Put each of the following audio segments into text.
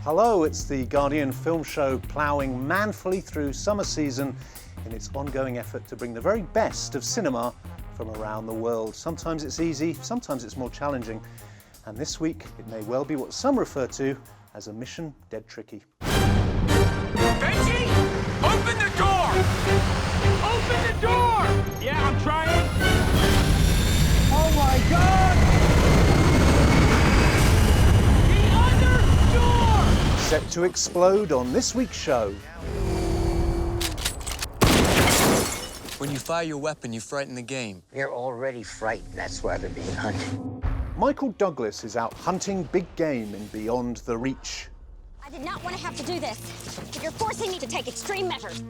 Hello, it's the Guardian film show ploughing manfully through summer season in its ongoing effort to bring the very best of cinema from around the world. Sometimes it's easy, sometimes it's more challenging. And this week, it may well be what some refer to as a mission dead tricky. Benji, open the door! Open the door! Yeah, I'm trying. Oh my God! The other door! Set to explode on this week's show. When you fire your weapon, you frighten the game. You're already frightened. That's why they're being hunted. Michael Douglas is out hunting big game in Beyond the Reach. I did not want to have to do this, but you're forcing me to take extreme measures.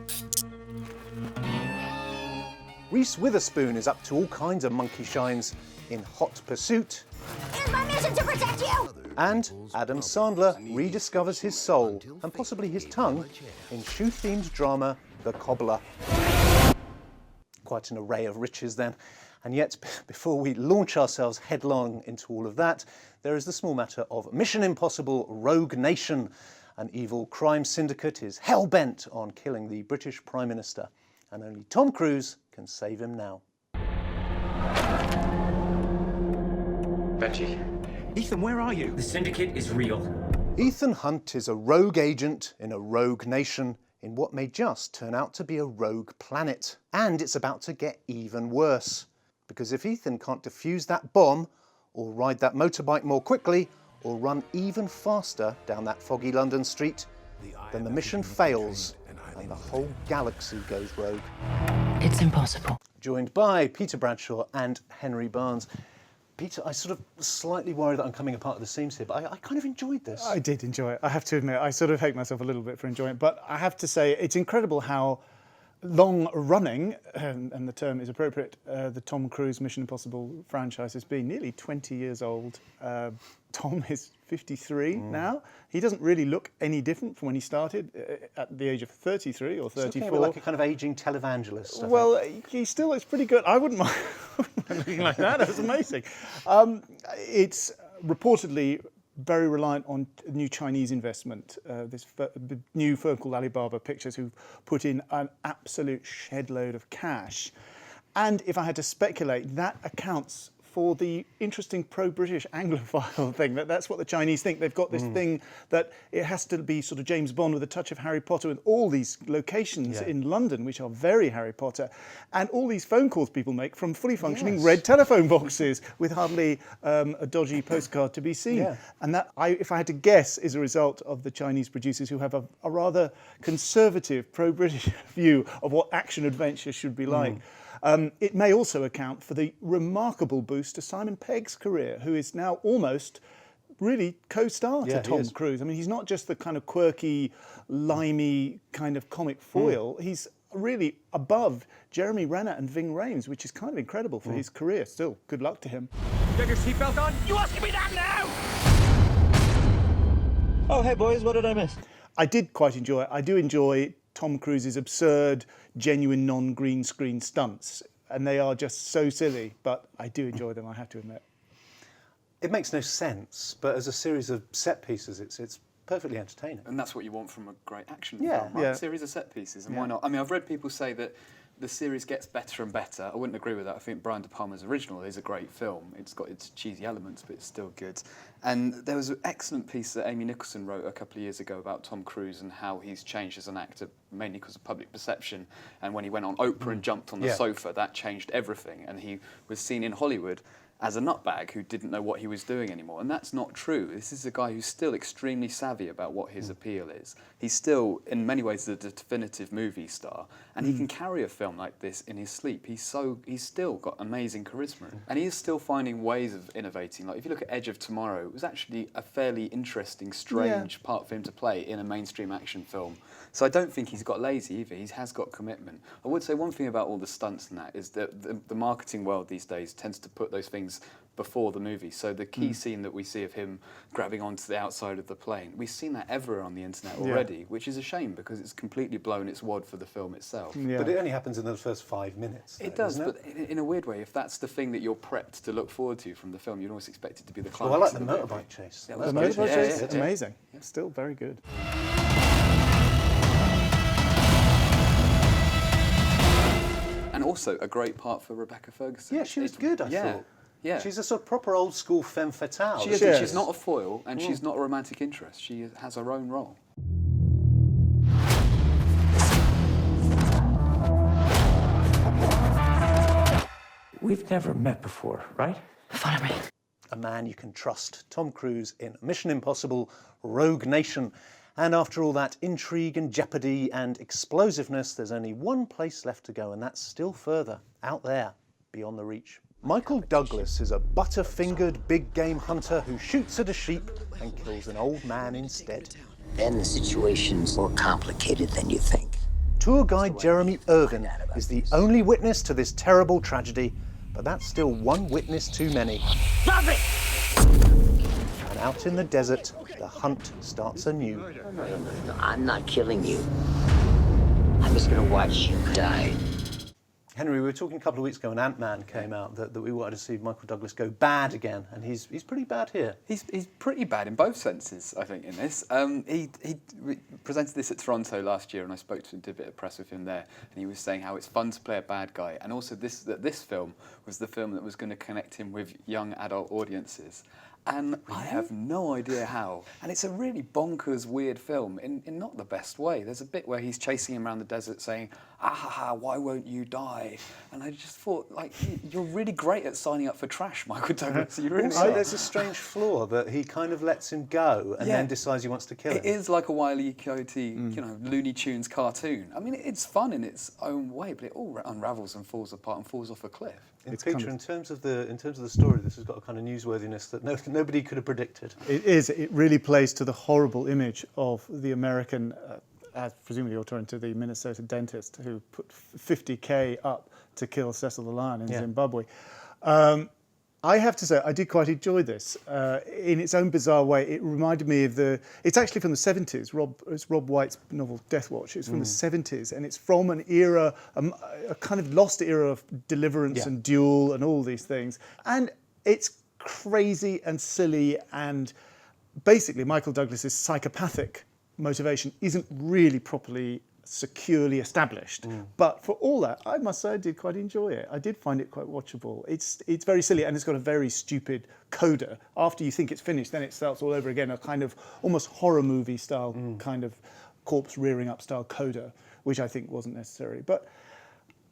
Reese Witherspoon is up to all kinds of monkey shines in Hot Pursuit. It is my mission to protect you! And Adam Sandler rediscovers his soul, and possibly his tongue, in shoe-themed drama The Cobbler. Quite an array of riches then. And yet, before we launch ourselves headlong into all of that, there is the small matter of Mission Impossible Rogue Nation. An evil crime syndicate is hell-bent on killing the British Prime Minister, and only Tom Cruise can save him now. Benji. Ethan, where are you? The syndicate is real. Ethan Hunt is a rogue agent in a rogue nation in what may just turn out to be a rogue planet. And it's about to get even worse. Because if Ethan can't defuse that bomb, or ride that motorbike more quickly, or run even faster down that foggy London street, then the mission fails and the whole galaxy goes rogue. It's impossible. Joined by Peter Bradshaw and Henry Barnes. Peter, I sort of slightly worry that I'm coming apart at the seams here, but I kind of enjoyed this. I did enjoy it. I have to admit, I sort of hate myself a little bit for enjoying it, but I have to say it's incredible how long running, and the term is appropriate, the Tom Cruise Mission Impossible franchise has been nearly 20 years old. Tom is 53 now. He doesn't really look any different from when he started at the age of 33 or 34. Looking like a kind of ageing televangelist. Well, he still looks pretty good. I wouldn't mind looking like that. That was amazing. It's reportedly very reliant on new Chinese investment. This new firm called Alibaba Pictures, who've put in an absolute shed load of cash. And if I had to speculate, that accounts for the interesting pro-British Anglophile thing. That's what the Chinese think. They've got this thing that it has to be sort of James Bond with a touch of Harry Potter, with all these locations in London, which are very Harry Potter, and all these phone calls people make from fully functioning red telephone boxes with hardly a dodgy postcard to be seen. Yeah. And that, if I had to guess, is a result of the Chinese producers who have a rather conservative pro-British view of what action-adventure should be like. It may also account for the remarkable boost to Simon Pegg's career, who is now almost really co-star to Tom Cruise. I mean, he's not just the kind of quirky, limey kind of comic foil. He's really above Jeremy Renner and Ving Rhames, which is kind of incredible for his career. Still, good luck to him. You have your seatbelt on? You asking me that now? Oh, hey boys, what did I miss? I did quite enjoy it. I do enjoy Tom Cruise's absurd, genuine non-green screen stunts. And they are just so silly, but I do enjoy them, I have to admit. It makes no sense, but as a series of set pieces, it's perfectly entertaining. And that's what you want from a great action Yeah. film, right? Yeah. A series of set pieces, and why not? I mean, I've read people say that the series gets better and better. I wouldn't agree with that. I think Brian De Palma's original is a great film. It's got its cheesy elements, but it's still good. And there was an excellent piece that Amy Nicholson wrote a couple of years ago about Tom Cruise and how he's changed as an actor, mainly because of public perception. And when he went on Oprah and jumped on the sofa, that changed everything. And he was seen in Hollywood as a nutbag who didn't know what he was doing anymore. And that's not true. This is a guy who's still extremely savvy about what his appeal is. He's still, in many ways, the definitive movie star. And he can carry a film like this in his sleep. He's still got amazing charisma. And he is still finding ways of innovating. Like, if you look at Edge of Tomorrow, it was actually a fairly interesting, strange part for him to play in a mainstream action film. So I don't think he's got lazy either. He has got commitment. I would say one thing about all the stunts and that is that the marketing world these days tends to put those things before the movie. So the key scene that we see of him grabbing onto the outside of the plane, we've seen that everywhere on the internet already, which is a shame because it's completely blown its wad for the film itself. Yeah. But it only happens in the first 5 minutes. It though, does, doesn't but in a weird way, if that's the thing that you're prepped to look forward to from the film, you'd always expect it to be the climax. Well, I like the of movie. motorbike chase. Yeah, The that's motorbike good. chase, Yeah. amazing. Still very good. And also a great part for Rebecca Ferguson. Yeah, she was good, I thought. Yeah. She's a sort of proper old school femme fatale. She is, She she's is. not a foil and she's not a romantic interest. She has her own role. We've never met before, right? Follow me. A man you can trust. Tom Cruise in Mission Impossible, Rogue Nation. And after all that intrigue and jeopardy and explosiveness, there's only one place left to go, and that's still further, out there, beyond the reach. Michael Douglas is a butter-fingered big game hunter who shoots at a sheep and kills an old man instead. Then the situation's more complicated than you think. Tour guide Jeremy Irvin is the only witness to this terrible tragedy, but that's still one witness too many. Stop it! And out in the desert, the hunt starts anew. No, I'm not killing you. I'm just gonna watch you die. Henry, we were talking a couple of weeks ago when Ant-Man came out that we wanted to see Michael Douglas go bad again, and he's pretty bad here. He's pretty bad in both senses, I think, in this. He presented this at Toronto last year, and I spoke to him, did a bit of press with him there, and he was saying how it's fun to play a bad guy, and also that this film was the film that was going to connect him with young adult audiences. And I have no idea how. And it's a really bonkers, weird film in not the best way. There's a bit where he's chasing him around the desert saying, ah ha ha, why won't you die? And I just thought, like, you're really great at signing up for trash, Michael Douglas. You really Also, are. there's a strange flaw that he kind of lets him go and then decides he wants to kill him. It is like a Wile E. Coyote, Looney Tunes cartoon. I mean, it's fun in its own way, but it all unravels and falls apart and falls off a cliff. Peter, in terms of the story, this has got a kind of newsworthiness that nobody could have predicted. It is. It really plays to the horrible image of the American, presumably you're talking to the Minnesota dentist who put 50K up to kill Cecil the Lion in Zimbabwe. I have to say, I did quite enjoy this. In its own bizarre way, it reminded me of it's actually from the 70s, it's Rob White's novel Death Watch. It's from the 70s, and it's from an era, a kind of lost era of Deliverance and Duel and all these things. And it's crazy and silly, and basically Michael Douglas's psychopathic motivation isn't really properly securely established. But for all that, I must say I did quite enjoy it. I did find it quite watchable. It's very silly, and it's got a very stupid coda. After you think it's finished, then it starts all over again, a kind of almost horror movie style kind of corpse rearing up style coda, which I think wasn't necessary. But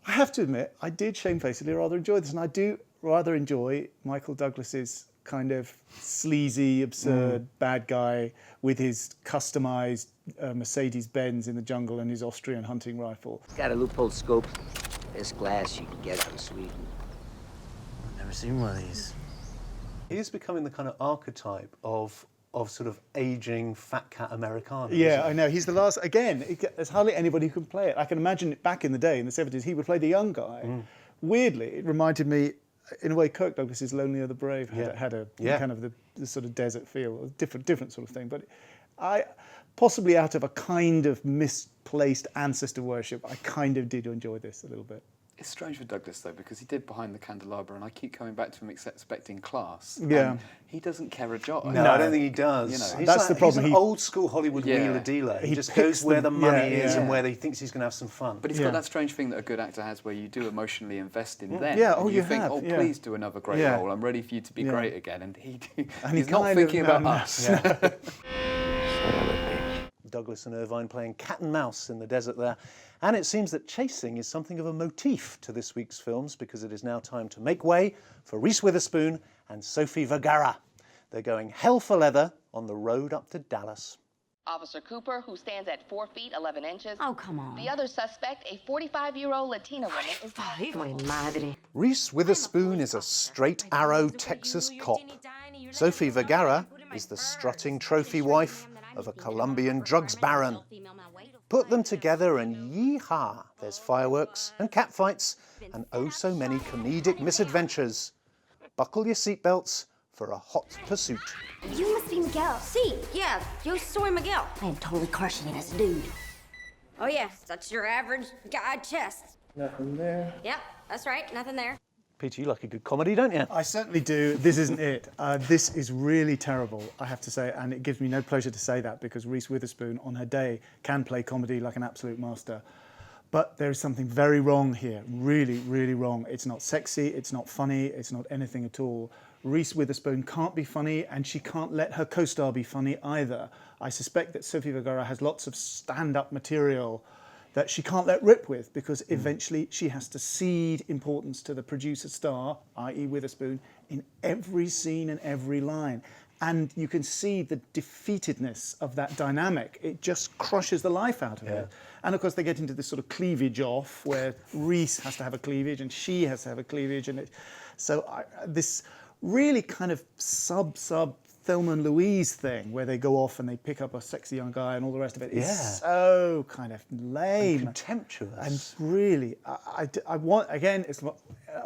I have to admit, I did shamefacedly rather enjoy this, and I do rather enjoy Michael Douglas's kind of sleazy, absurd bad guy with his customised Mercedes-Benz in the jungle and his Austrian hunting rifle. It's got a loophole scope. This glass you can get out of Sweden. Never seen one of these. He is becoming the kind of archetype of sort of aging fat cat Americano. Yeah, I know. He's the last. Again, there's hardly anybody who can play it. I can imagine it back in the day, in the 70s, he would play the young guy. Weirdly, it reminded me, in a way, Kirk Douglas's Lonely Are the Brave had a kind of the sort of desert feel, a different sort of thing. But I, possibly out of a kind of misplaced ancestor worship, I kind of did enjoy this a little bit. It's strange with Douglas, though, because he did Behind the Candelabra, and I keep coming back to him expecting class. Yeah. And he doesn't care a jot. No, I don't think he does. You know, He's that's the problem. He's an old school Hollywood Yeah. wheeler dealer. He just picks goes where the them- money yeah, is yeah. and where he thinks he's going to have some fun. But he's got that strange thing that a good actor has where you do emotionally invest in them. Yeah, and oh, you you think, have, oh, yeah. please do another great Yeah. role. I'm ready for you to be Yeah. great again. And And he's he not kind thinking of- about no. us. Douglas and Irvine playing cat and mouse in the desert there. And it seems that chasing is something of a motif to this week's films, because it is now time to make way for Reese Witherspoon and Sophie Vergara. They're going hell for leather on the road up to Dallas. Officer Cooper, who stands at 4 feet 11 inches. Oh, come on. The other suspect, a 45-year-old Latina woman, is... My madre. Reese Witherspoon is a straight arrow Texas cop. Sophie Vergara is the strutting trophy wife of a Colombian drugs baron. Put them together and yee-haw, there's fireworks and catfights and oh so many comedic misadventures. buckle your seatbelts for a hot pursuit. You must be Miguel. See, yeah, yo soy Miguel. I am totally crushing it as a dude. Oh yeah, that's your average guy chest. Nothing there. Yep, that's right, nothing there. Peter, you like a good comedy, don't you? I certainly do. This isn't it. This is really terrible, I have to say, and it gives me no pleasure to say that because Reese Witherspoon, on her day, can play comedy like an absolute master. But there is something very wrong here, really, really wrong. It's not sexy, it's not funny, it's not anything at all. Reese Witherspoon can't be funny, and she can't let her co-star be funny either. I suspect that Sofia Vergara has lots of stand-up material that she can't let rip with because eventually she has to cede importance to the producer star, i.e. Witherspoon, in every scene and every line. And you can see the defeatedness of that dynamic. It just crushes the life out of it. And of course they get into this sort of cleavage off where Reese has to have a cleavage and she has to have a cleavage. And this really kind of sub Thelma and Louise thing where they go off and they pick up a sexy young guy and all the rest of it is so kind of lame. And contemptuous. And really, I want, again, it's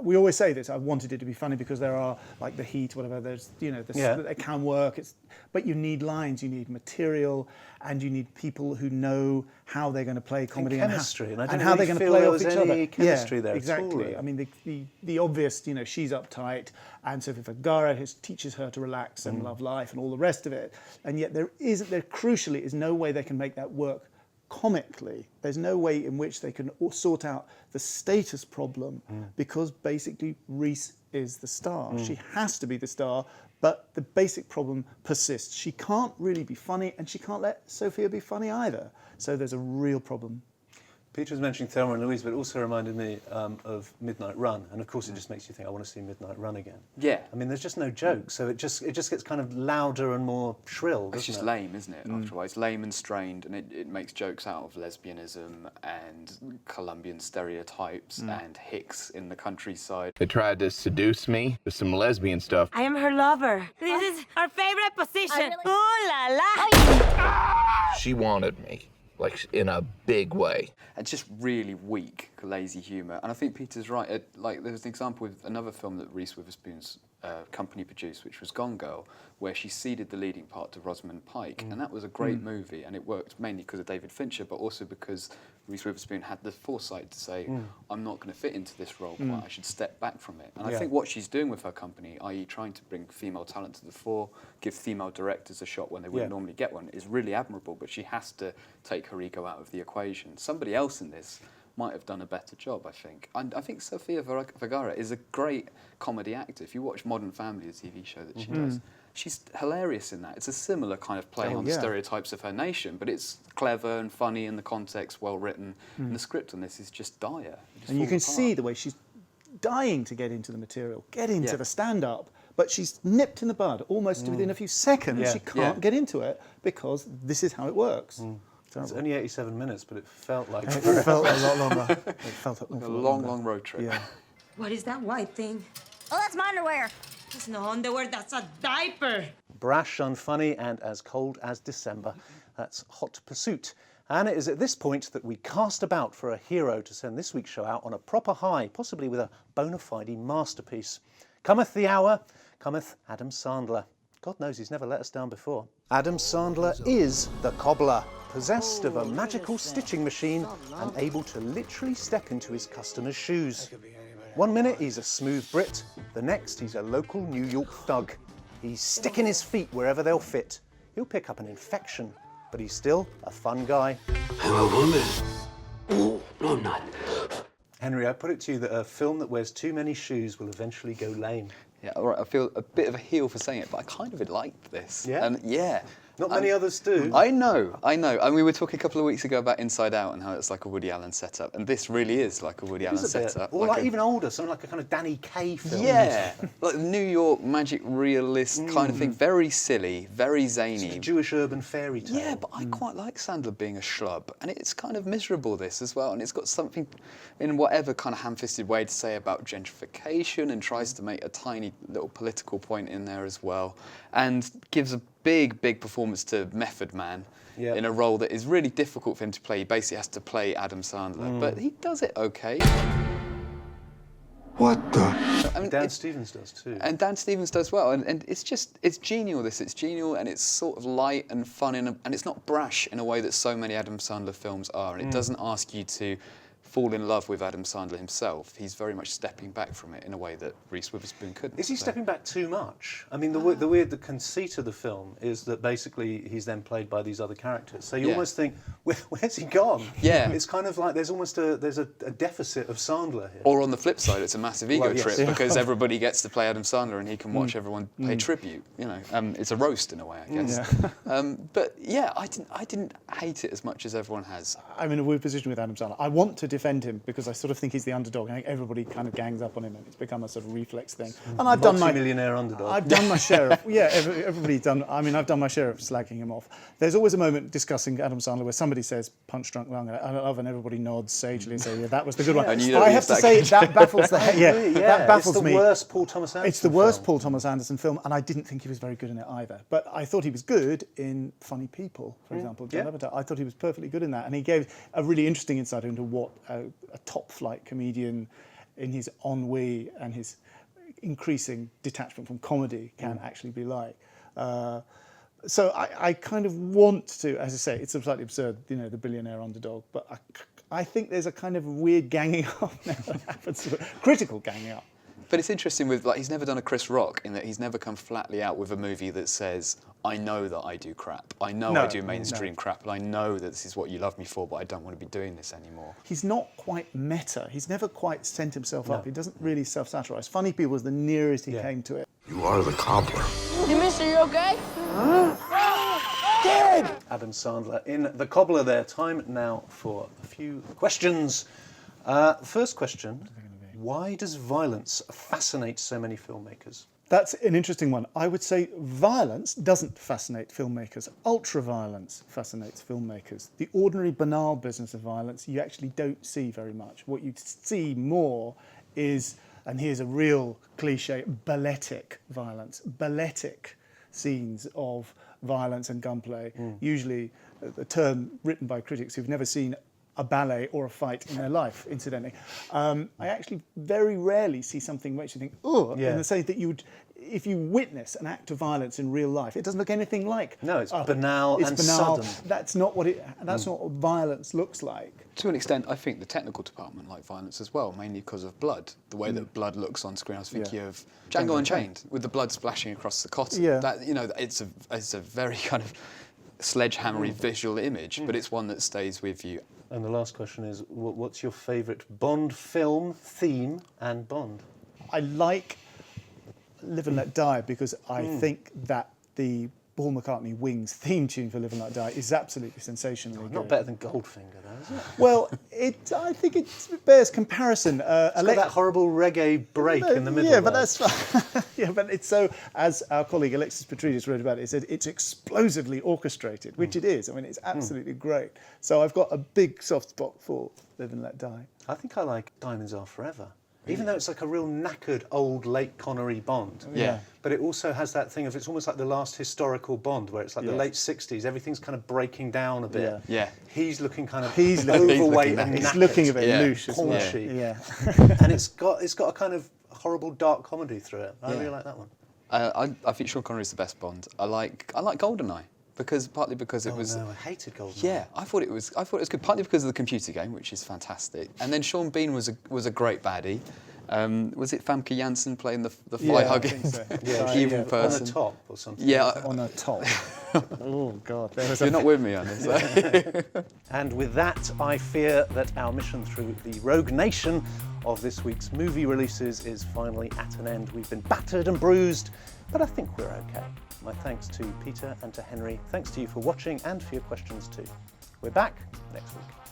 we always say this, I wanted it to be funny because there are, like the Heat, whatever, there's, you know, it can work, but you need lines, you need material, and you need people who know how they're going to play comedy and chemistry, and how they're going to play off each other. Chemistry there exactly. at all. I mean, the obvious, you know, she's uptight, and Sofia Vergara teaches her to relax and love life and all the rest of it, and yet there crucially is no way they can make that work comically. There's no way in which they can sort out the status problem because basically Reese is the star. She has to be the star, but the basic problem persists. She can't really be funny and she can't let Sophia be funny either. So there's a real problem. Peter was mentioning Thelma and Louise, but it also reminded me of Midnight Run, and of course it just makes you think, I want to see Midnight Run again. Yeah. I mean, there's just no joke, so it just gets kind of louder and more shrill, It's just lame, isn't it, after a while? It's lame and strained, and it makes jokes out of lesbianism and Colombian stereotypes and hicks in the countryside. They tried to seduce me with some lesbian stuff. I am her lover. This is our favorite position. Oh, really? Ooh la la. She wanted me, like in a big way. It's just really weak, lazy humour. And I think Peter's right. Like, there was an example with another film that Reese Witherspoon's company produced, which was Gone Girl, where she ceded the leading part to Rosamund Pike. And that was a great movie, and it worked mainly because of David Fincher, but also because Reese Witherspoon had the foresight to say, I'm not going to fit into this role quite, I should step back from it. And I think what she's doing with her company, i.e. trying to bring female talent to the fore, give female directors a shot when they wouldn't normally get one, is really admirable, but she has to take her ego out of the equation. Somebody else in this might have done a better job, I think. And I think Sofia Vergara is a great comedy actor. If you watch Modern Family, the TV show that she does, she's hilarious in that. It's a similar kind of play on the stereotypes of her nation, but it's clever and funny in the context, well written, and the script on this is just dire. And you can see the way she's dying to get into the material, get into the stand-up, but she's nipped in the bud almost within a few seconds. She can't get into it because this is how it works. It's only 87 minutes, but it felt like... It felt a lot longer. It felt a long road trip. Yeah. What is that white thing? Oh, that's my underwear. That's no underwear, that's a diaper. Brash, unfunny, and as cold as December. That's Hot Pursuit. And it is at this point that we cast about for a hero to send this week's show out on a proper high, possibly with a bona fide masterpiece. Cometh the hour, cometh Adam Sandler. God knows he's never let us down before. Adam Sandler is the Cobbler, possessed of a magical stitching machine and able to literally step into his customers' shoes. One minute he's a smooth Brit, the next he's a local New York thug. He's sticking his feet wherever they'll fit. He'll pick up an infection, but he's still a fun guy. I'm a woman. Oh, no, I'm not. Henry, I put it to you that a film that wears too many shoes will eventually go lame. Yeah, all right, I feel a bit of a heel for saying it, but I kind of liked this. Yeah? And Not many others do. I know. I mean, we were talking a couple of weeks ago about Inside Out and how it's like a Woody Allen setup, and this really is like a Woody Allen setup. Or like even older, something like a kind of Danny Kaye film. Yeah, like New York magic realist kind of thing. Very silly, very zany. It's a Jewish urban fairy tale. Yeah, but I quite like Sandler being a schlub, and it's kind of miserable, this as well, and it's got something in whatever kind of ham-fisted way to say about gentrification, and tries to make a tiny little political point in there as well, and gives a big performance to Method Man in a role that is really difficult for him to play. He basically has to play Adam Sandler, but he does it okay. What the? I mean, Dan Stevens does too. And Dan Stevens does well, and it's genial. It's genial, and it's sort of light and fun, and it's not brash in a way that so many Adam Sandler films are, and it doesn't ask you to fall in love with Adam Sandler himself. He's very much stepping back from it in a way that Reese Witherspoon couldn't. Is he stepping back too much? I mean, the conceit of the film is that basically he's then played by these other characters. So you almost think, where's he gone? Yeah. It's kind of like there's almost a deficit of Sandler here. Or on the flip side, it's a massive ego trip because everybody gets to play Adam Sandler and he can watch everyone pay tribute. You know, it's a roast in a way, I guess. But yeah, I didn't hate it as much as everyone has. I'm in a weird position with Adam Sandler. I want to defend him because I sort of think he's the underdog. I think everybody kind of gangs up on him, and it's become a sort of reflex thing. And I've done my multi-millionaire underdog. I've done my share of everybody's done. I mean, I've done my share of slagging him off. There's always a moment discussing Adam Sandler where somebody says "punch drunk lung," and everybody nods sagely and say, "Yeah, that was the good one." And I have to say that baffles that baffles me. It's the worst Paul Thomas Anderson. It's the worst Paul Thomas Anderson film, and I didn't think he was very good in it either. But I thought he was good in Funny People, for example. John Levitt. I thought he was perfectly good in that, and he gave a really interesting insight into what a top-flight comedian, in his ennui and his increasing detachment from comedy, can actually be like. So I kind of want to, as I say, it's slightly absurd, you know, the billionaire underdog, but I think there's a kind of weird ganging up now that happens, critical ganging up. But it's interesting with, like, he's never done a Chris Rock in that he's never come flatly out with a movie that says, I know that I do crap. I know I do mainstream crap, and I know that this is what you love me for, but I don't want to be doing this anymore. He's not quite meta. He's never quite sent himself up. He doesn't really self-satirize. Funny People was the nearest he came to it. You are the cobbler. Hey, mister, you okay? Dead! Adam Sandler in The Cobbler there. Time now for a few questions. First question. Why does violence fascinate so many filmmakers? That's an interesting one. I would say violence doesn't fascinate filmmakers. Ultra-violence fascinates filmmakers. The ordinary banal business of violence you actually don't see very much. What you see more is, and here's a real cliche, balletic violence. Balletic scenes of violence and gunplay. Usually a term written by critics who've never seen a ballet or a fight in their life, incidentally. I actually very rarely see something which you think, oh, in the sense that if you witness an act of violence in real life, it doesn't look anything like. No, it's banal and sudden. That's not what that's not what violence looks like. To an extent, I think the technical department like violence as well, mainly because of blood. The way that blood looks on screen. I was thinking of Django Unchained, with the blood splashing across the cotton. Yeah. That, you know, it's a very kind of sledgehammery visual image, but it's one that stays with you. And the last question is, what's your favourite Bond film, theme, and Bond? I like Live and Let Die because I think that the Paul McCartney Wings theme tune for Live and Let Die is absolutely sensational. Not better than Goldfinger, though, is it? Well, I think it bears comparison. It's got that horrible reggae break in the middle. Yeah, but that's yeah, but it's so. As our colleague Alexis Petridis wrote about it, he said it's explosively orchestrated, which it is. I mean, it's absolutely great. So I've got a big soft spot for Live and Let Die. I think I like Diamonds Are Forever. Even though it's like a real knackered old late Connery Bond. Yeah. But it also has that thing of, it's almost like the last historical Bond, where it's like the late 60s, everything's kind of breaking down a bit. Yeah. He's looking kind of overweight and he's knackered. looking a bit louche as well. Paunchy. Yeah. And it's got a kind of horrible dark comedy through it. I really like that one. I think Sean Connery's the best Bond. I like GoldenEye. Partly because it was. No, I hated GoldenEye. Yeah, I thought it was good. Partly because of the computer game, which is fantastic, and then Sean Bean was a great baddie. Was it Famke Janssen playing the fly hugging evil person? On the top or something. Yeah, on the top. Oh God, you're not with me on this. And with that, I fear that our mission through the rogue nation of this week's movie releases is finally at an end. We've been battered and bruised, but I think we're okay. My thanks to Peter and to Henry. Thanks to you for watching and for your questions too. We're back next week.